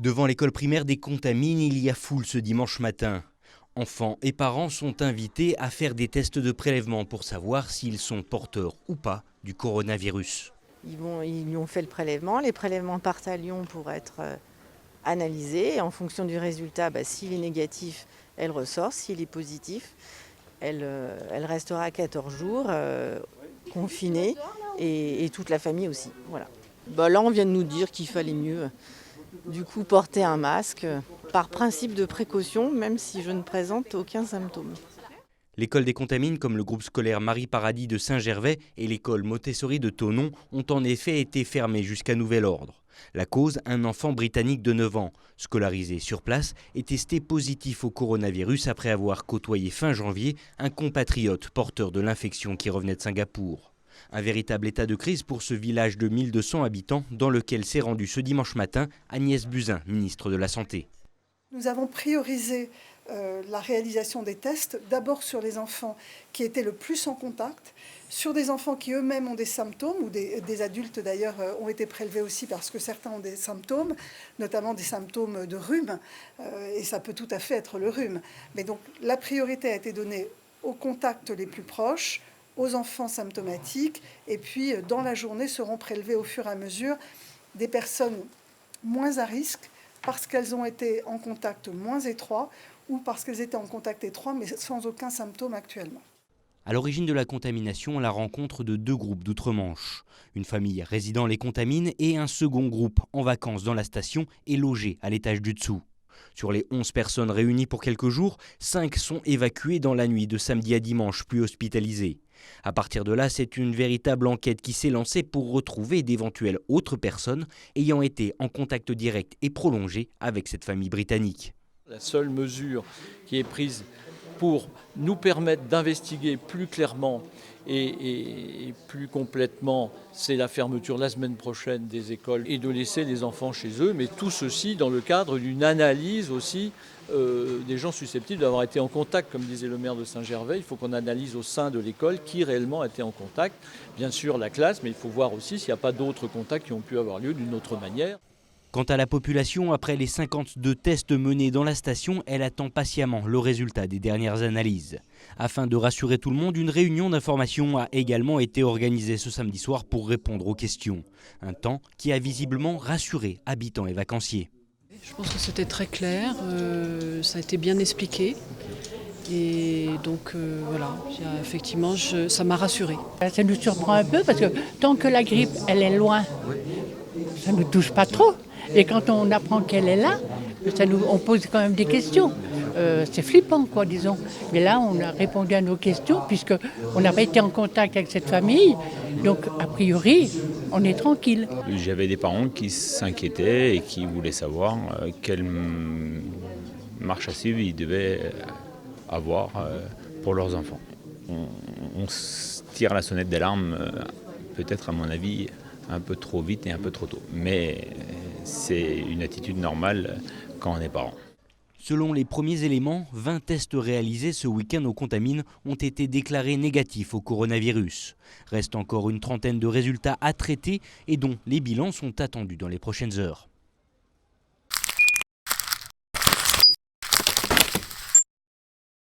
Devant l'école primaire des Contamines, il y a foule ce dimanche matin. Enfants et parents sont invités à faire des tests de prélèvement pour savoir s'ils sont porteurs ou pas du coronavirus. Ils lui ont fait le prélèvement. Les prélèvements partent à Lyon pour être analysés. Et en fonction du résultat, s'il est négatif, elle ressort. S'il est positif, elle restera 14 jours confinée et toute la famille aussi. Voilà. Là, on vient de nous dire qu'il fallait mieux du coup porter un masque par principe de précaution, même si je ne présente aucun symptôme. L'école des Contamines, comme le groupe scolaire Marie Paradis de Saint-Gervais et l'école Montessori de Thonon, ont en effet été fermées jusqu'à nouvel ordre. La cause, un enfant britannique de 9 ans, scolarisé sur place et testé positif au coronavirus après avoir côtoyé fin janvier un compatriote porteur de l'infection qui revenait de Singapour. Un véritable état de crise pour ce village de 1200 habitants dans lequel s'est rendue ce dimanche matin Agnès Buzyn, ministre de la Santé. Nous avons priorisé la réalisation des tests, d'abord sur les enfants qui étaient le plus en contact, sur des enfants qui eux-mêmes ont des symptômes, ou des adultes d'ailleurs ont été prélevés aussi parce que certains ont des symptômes, notamment des symptômes de rhume, et ça peut tout à fait être le rhume. Mais donc la priorité a été donnée aux contacts les plus proches, aux enfants symptomatiques, et puis dans la journée seront prélevés au fur et à mesure des personnes moins à risque parce qu'elles ont été en contact moins étroit ou parce qu'elles étaient en contact étroit mais sans aucun symptôme actuellement. À l'origine de la contamination, la rencontre de deux groupes d'outre-Manche. Une famille résidant les Contamines et un second groupe en vacances dans la station et logé à l'étage du dessous. Sur les 11 personnes réunies pour quelques jours, 5 sont évacuées dans la nuit de samedi à dimanche, puis hospitalisées. À partir de là, c'est une véritable enquête qui s'est lancée pour retrouver d'éventuelles autres personnes ayant été en contact direct et prolongé avec cette famille britannique. La seule mesure qui est prise pour nous permettre d'investiguer plus clairement et plus complètement, c'est la fermeture la semaine prochaine des écoles et de laisser les enfants chez eux, mais tout ceci dans le cadre d'une analyse aussi des gens susceptibles d'avoir été en contact, comme disait le maire de Saint-Gervais. Il faut qu'on analyse au sein de l'école qui réellement a été en contact. Bien sûr la classe, mais il faut voir aussi s'il n'y a pas d'autres contacts qui ont pu avoir lieu d'une autre manière. Quant à la population, après les 52 tests menés dans la station, elle attend patiemment le résultat des dernières analyses. Afin de rassurer tout le monde, une réunion d'information a également été organisée ce samedi soir pour répondre aux questions. Un temps qui a visiblement rassuré habitants et vacanciers. Je pense que c'était très clair, ça a été bien expliqué. Et donc voilà, effectivement, ça m'a rassurée. Ça nous surprend un peu parce que tant que la grippe, elle est loin, ça ne nous touche pas trop. Et quand on apprend qu'elle est là, on pose quand même des questions. C'est flippant, quoi, disons. Mais là, on a répondu à nos questions puisqu'on n'a pas été en contact avec cette famille. Donc, a priori, on est tranquille. J'avais des parents qui s'inquiétaient et qui voulaient savoir quelle marche à suivre ils devaient avoir pour leurs enfants. On tire la sonnette d'alarme, peut-être à mon avis, un peu trop vite et un peu trop tôt. Mais c'est une attitude normale quand on est parent. Selon les premiers éléments, 20 tests réalisés ce week-end aux Contamines ont été déclarés négatifs au coronavirus. Reste encore une trentaine de résultats à traiter et dont les bilans sont attendus dans les prochaines heures.